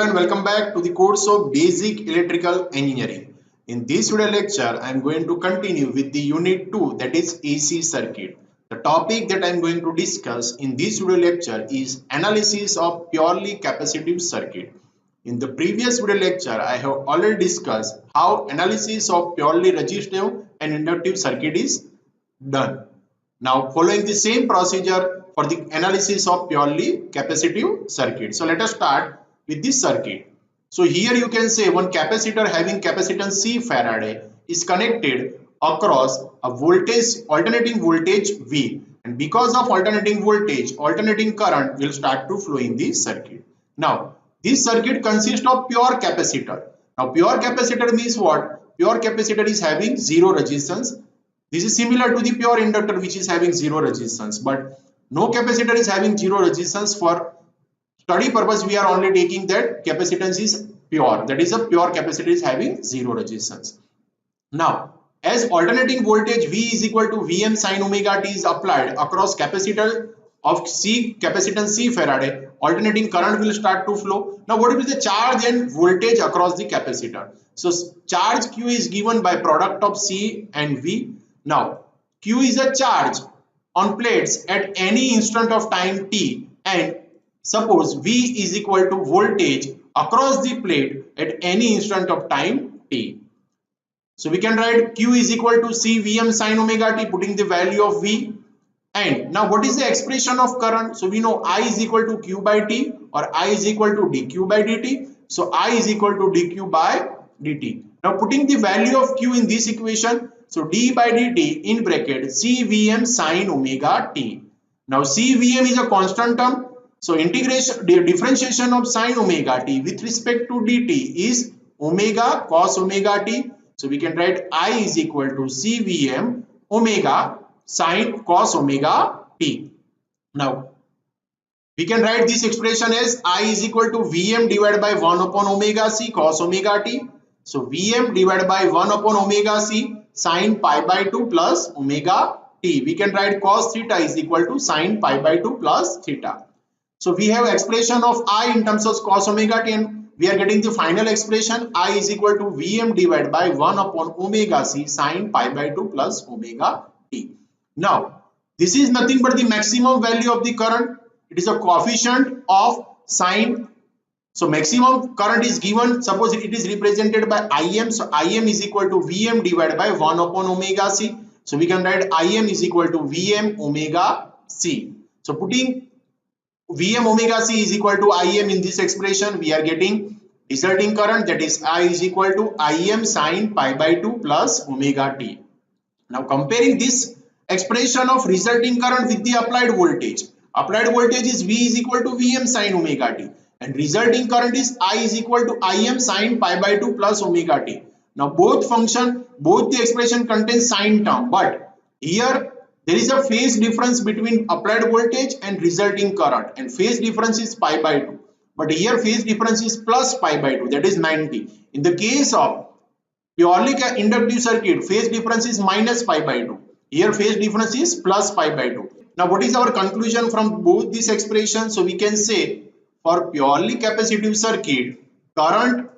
Hello and welcome back to the course of Basic Electrical Engineering. In this video lecture, I am going to continue with the unit 2, that is AC circuit. The topic that I am going to discuss in this video lecture is analysis of purely capacitive circuit. In the previous video lecture, I have already discussed how analysis of purely resistive and inductive circuit is done. Now following the same procedure for the analysis of purely capacitive circuit. So let us start with this circuit. So here you can say one capacitor having capacitance C Farad is connected across a voltage, alternating voltage V, and because of alternating voltage, alternating current will start to flow in this circuit. Now this circuit consists of pure capacitor. Now pure capacitor means what? Pure capacitor is having zero resistance. This is similar to the pure inductor which is having zero resistance, but no capacitor is having zero resistance. For study purpose we are only taking that capacitance is pure, that is a pure capacitor is having zero resistance. Now as alternating voltage V is equal to Vm sin omega t is applied across capacitor of capacitance C Farad, alternating current will start to flow. Now what will be the charge and voltage across the capacitor? So charge Q is given by product of C and V. Now Q is a charge on plates at any instant of time t, and suppose V is equal to voltage across the plate at any instant of time t. So we can write Q is equal to C Vm sin omega t, putting the value of V. And now what is the expression of current? So we know I is equal to Q by T or I is equal to dQ by dt. So I is equal to dQ by dt. Now putting the value of Q in this equation, so d by dt in bracket CVm sin omega t. Now CVm is a constant term. So integration, the differentiation of sin omega t with respect to dt is omega cos omega t. So we can write I is equal to CVm omega sin cos omega t. Now we can write this expression as I is equal to Vm divided by 1 upon omega c cos omega t. So Vm divided by 1 upon omega c sin pi by 2 plus omega t. We can write cos theta is equal to sin pi by 2 plus theta. So we have expression of I in terms of cos omega t, and we are getting the final expression I is equal to Vm divided by 1 upon omega c sin pi by 2 plus omega t. Now this is nothing but the maximum value of the current. It is a coefficient of sine. So maximum current is given, suppose it is represented by Im. So Im is equal to Vm divided by 1 upon omega c. So we can write Im is equal to Vm omega c. So putting Vm omega c is equal to Im in this expression, we are getting resulting current, that is I is equal to Im sin pi by 2 plus omega t. Now comparing this expression of resulting current with the applied voltage. Applied voltage is V is equal to Vm sin omega t, and resulting current is I is equal to Im sin pi by 2 plus omega t. Now both the expression contains sin term, but here there is a phase difference between applied voltage and resulting current, and phase difference is pi by 2. But here phase difference is plus pi by 2, that is 90. In the case of purely inductive circuit, phase difference is minus pi by 2. Here phase difference is plus pi by 2. Now what is our conclusion from both these expressions? So we can say for purely capacitive circuit, current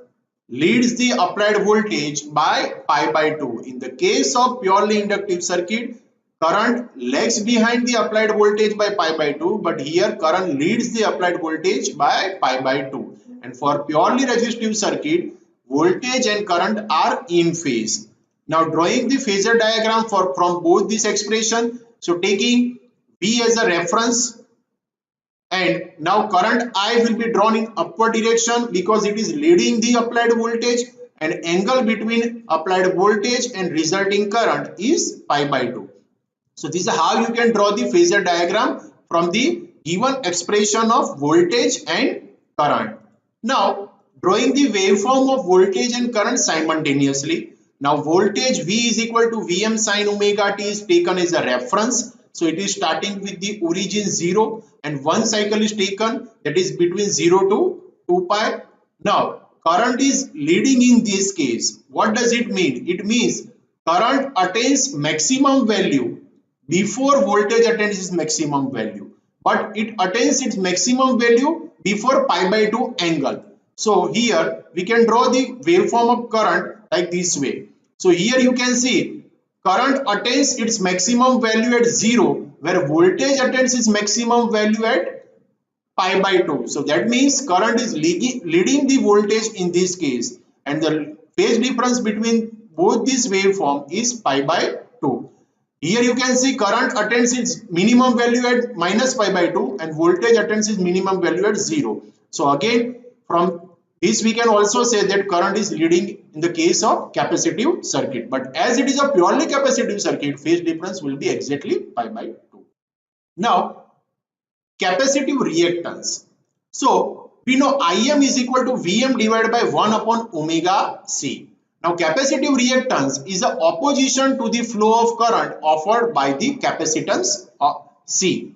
leads the applied voltage by pi by 2. In the case of purely inductive circuit, current lags behind the applied voltage by pi by 2, but here current leads the applied voltage by pi by 2. And for purely resistive circuit, voltage and current are in phase. Now drawing the phasor diagram from both this expression, so taking V as a reference, and now current I will be drawn in upward direction because it is leading the applied voltage, and angle between applied voltage and resulting current is pi by 2. So this is how you can draw the phasor diagram from the given expression of voltage and current. Now drawing the waveform of voltage and current simultaneously. Now voltage V is equal to Vm sin omega t is taken as a reference. So it is starting with the origin 0, and one cycle is taken, that is between 0 to 2 pi. Now current is leading in this case. What does it mean? It means current attains maximum value before voltage attains its maximum value, but it attains its maximum value before pi by 2 angle. So here we can draw the waveform of current like this way. So here you can see current attains its maximum value at 0, where voltage attains its maximum value at pi by 2. So that means current is leading the voltage in this case, and the phase difference between both this waveform is pi by 2. Here you can see current attains its minimum value at minus pi by 2 and voltage attains its minimum value at 0. So again, from this we can also say that current is leading in the case of capacitive circuit. But as it is a purely capacitive circuit, phase difference will be exactly pi by 2. Now, capacitive reactance. So we know Im is equal to Vm divided by 1 upon omega C. Now capacitive reactance is the opposition to the flow of current offered by the capacitance C.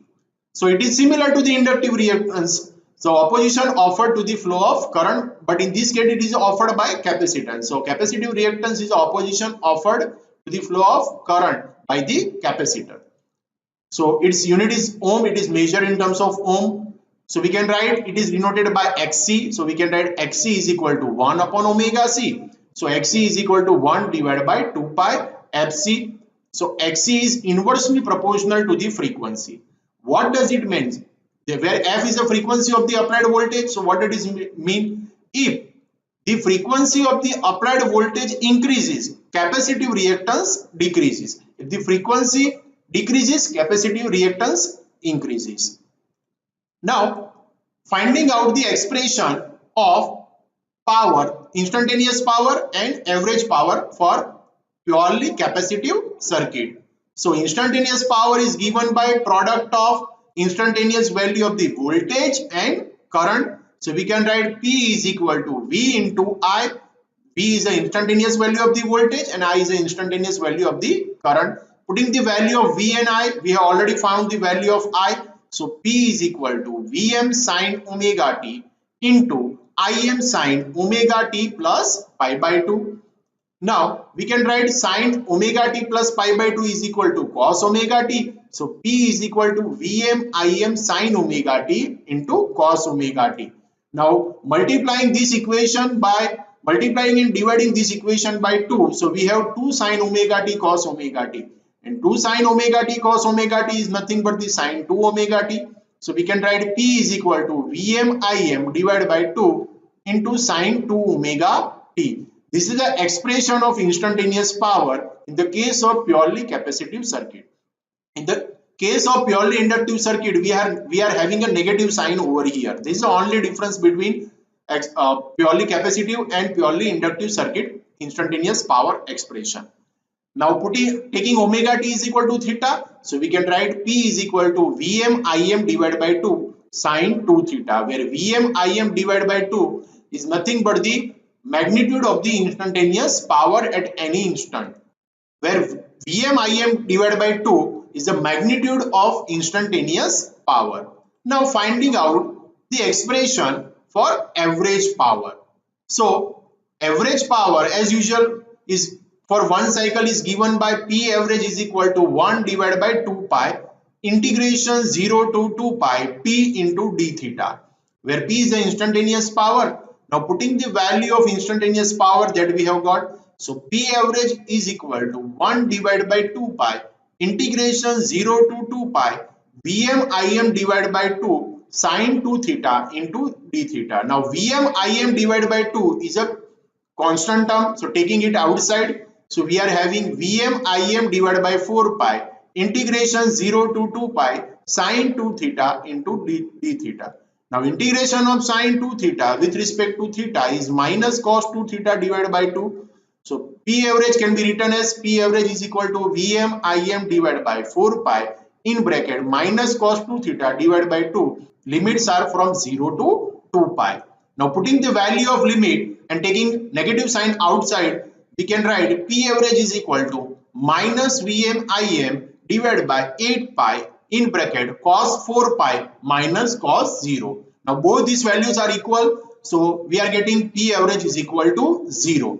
So it is similar to the inductive reactance. So opposition offered to the flow of current, but in this case it is offered by capacitance. So capacitive reactance is the opposition offered to the flow of current by the capacitor. So its unit is ohm, it is measured in terms of ohm. So we can write it is denoted by Xc. So we can write Xc is equal to 1 upon omega C. So Xc is equal to 1 divided by 2 pi Fc. So Xc is inversely proportional to the frequency. What does it mean? Where F is the frequency of the applied voltage. So what does it mean? If the frequency of the applied voltage increases, capacitive reactance decreases. If the frequency decreases, capacitive reactance increases. Now, finding out the expression of power, instantaneous power and average power for purely capacitive circuit. So instantaneous power is given by product of instantaneous value of the voltage and current. So we can write P is equal to V into I. V is the instantaneous value of the voltage and I is the instantaneous value of the current. Putting the value of V and I, we have already found the value of I. So P is equal to Vm sine omega t into Im sine omega t plus pi by 2. Now we can write sine omega t plus pi by 2 is equal to cos omega t. So P is equal to Vm Im sine omega t into cos omega t. Now multiplying and dividing this equation by 2. So we have 2 sine omega t cos omega t. And 2 sine omega t cos omega t is nothing but the sine 2 omega t. So we can write P is equal to Vm Im divided by 2 into sine 2 omega t. This is the expression of instantaneous power in the case of purely capacitive circuit. In the case of purely inductive circuit, we are having a negative sign over here. This is the only difference between purely capacitive and purely inductive circuit instantaneous power expression. Now taking omega t is equal to theta, so we can write P is equal to Vm Im divided by 2 sine 2 theta, where Vm Im divided by 2 is nothing but the magnitude of the instantaneous power at any instant, where Vm Im divided by 2 is the magnitude of instantaneous power. Now finding out the expression for average power. So average power as usual is for one cycle is given by P average is equal to 1 divided by 2 pi integration 0 to 2 pi P into d theta, where P is the instantaneous power. Now putting the value of instantaneous power that we have got, so P average is equal to 1 divided by 2 pi integration 0 to 2 pi Vm Im divided by 2 sine 2 theta into d theta. Now Vm Im divided by 2 is a constant term, so taking it outside, so we are having Vm Im divided by 4 pi integration 0 to 2 pi sine 2 theta into d theta. Now integration of sine 2 theta with respect to theta is minus cos 2 theta divided by 2. So P average can be written as P average is equal to Vm Im divided by 4 pi in bracket minus cos 2 theta divided by 2. Limits are from 0 to 2 pi. Now putting the value of limit and taking negative sign outside, we can write P average is equal to minus Vm Im divided by 8 pi in bracket cos 4 pi minus cos 0. Now both these values are equal, so we are getting P average is equal to 0.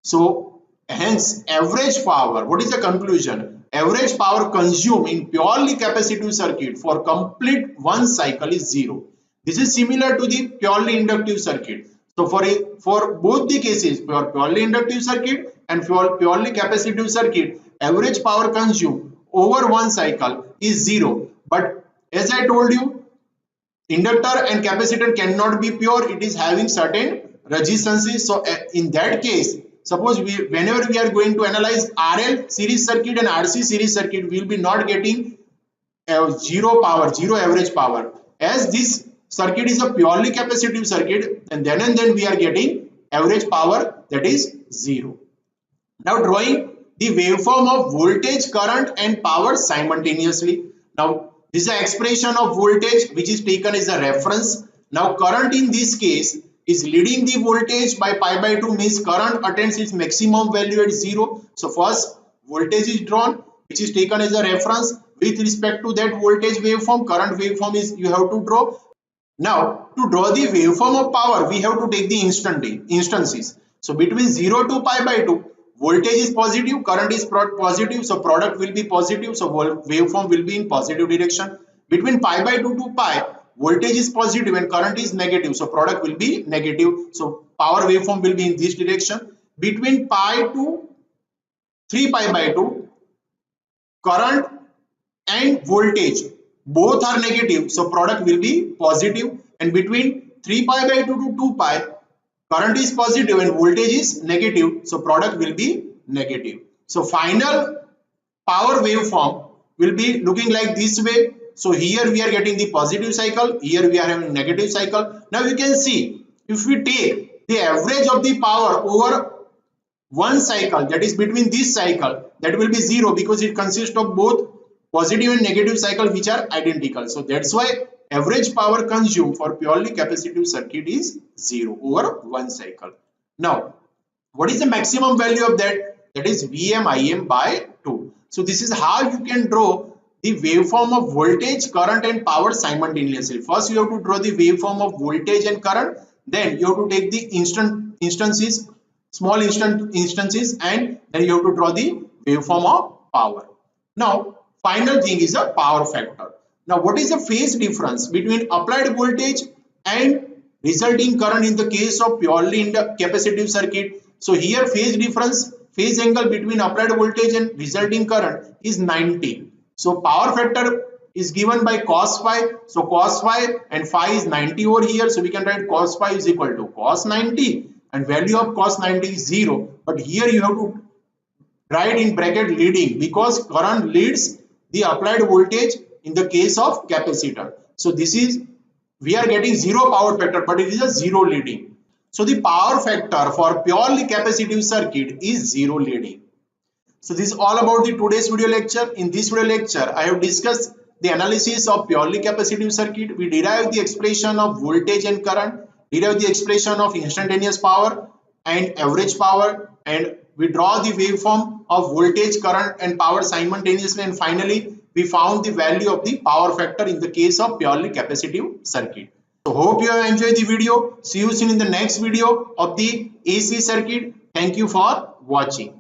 So hence average power, what is the conclusion? Average power consumed in purely capacitive circuit for complete one cycle is 0. This is similar to the purely inductive circuit. So for both the cases, for purely inductive circuit and for purely capacitive circuit, average power consumed over one cycle is zero. But as I told you, inductor and capacitor cannot be pure. It is having certain resistances. So in that case, suppose whenever we are going to analyze RL series circuit and RC series circuit, we will be not getting zero power, zero average power. As this circuit is a purely capacitive circuit, and then we are getting average power, that is zero. Now drawing the waveform of voltage, current and power simultaneously. Now this is the expression of voltage which is taken as a reference. Now current in this case is leading the voltage by pi by 2, means current attains its maximum value at 0. So first voltage is drawn, which is taken as a reference. With respect to that voltage waveform, current waveform is you have to draw. Now, to draw the waveform of power, we have to take the instances. So, between 0 to pi by 2, voltage is positive, current is positive, so product will be positive, so waveform will be in positive direction. Between pi by 2 to pi, voltage is positive and current is negative, so product will be negative. So, power waveform will be in this direction. Between pi to 3 pi by 2, current and voltage both are negative, so product will be positive. And between 3 pi by 2 to 2 pi, current is positive and voltage is negative, so product will be negative. So final power waveform will be looking like this way. So here we are getting the positive cycle, here we are having negative cycle. Now you can see, if we take the average of the power over one cycle, that is between this cycle, that will be zero, because it consists of both positive and negative cycle which are identical. So that's why average power consumed for purely capacitive circuit is zero over one cycle. Now what is the maximum value of that? That is Vm Im by 2. So this is how you can draw the waveform of voltage, current and power simultaneously. First you have to draw the waveform of voltage and current, then you have to take the instances, small instances, and then you have to draw the waveform of power. Now final thing is a power factor. Now what is the phase difference between applied voltage and resulting current in the case of purely in the capacitive circuit? So here phase angle between applied voltage and resulting current is 90. So power factor is given by cos phi. So cos phi and phi is 90 over here. So we can write cos phi is equal to cos 90 and value of cos 90 is 0. But here you have to write in bracket leading, because current leads the applied voltage in the case of capacitor. So this is, we are getting zero power factor, but it is a zero leading. So the power factor for purely capacitive circuit is zero leading. So this is all about the today's video lecture. In this video lecture, I have discussed the analysis of purely capacitive circuit. We derived the expression of voltage and current, derived the expression of instantaneous power and average power, and we draw the waveform of voltage, current and power simultaneously, and finally we found the value of the power factor in the case of purely capacitive circuit. So hope you have enjoyed the video. See you soon in the next video of the AC circuit. Thank you for watching.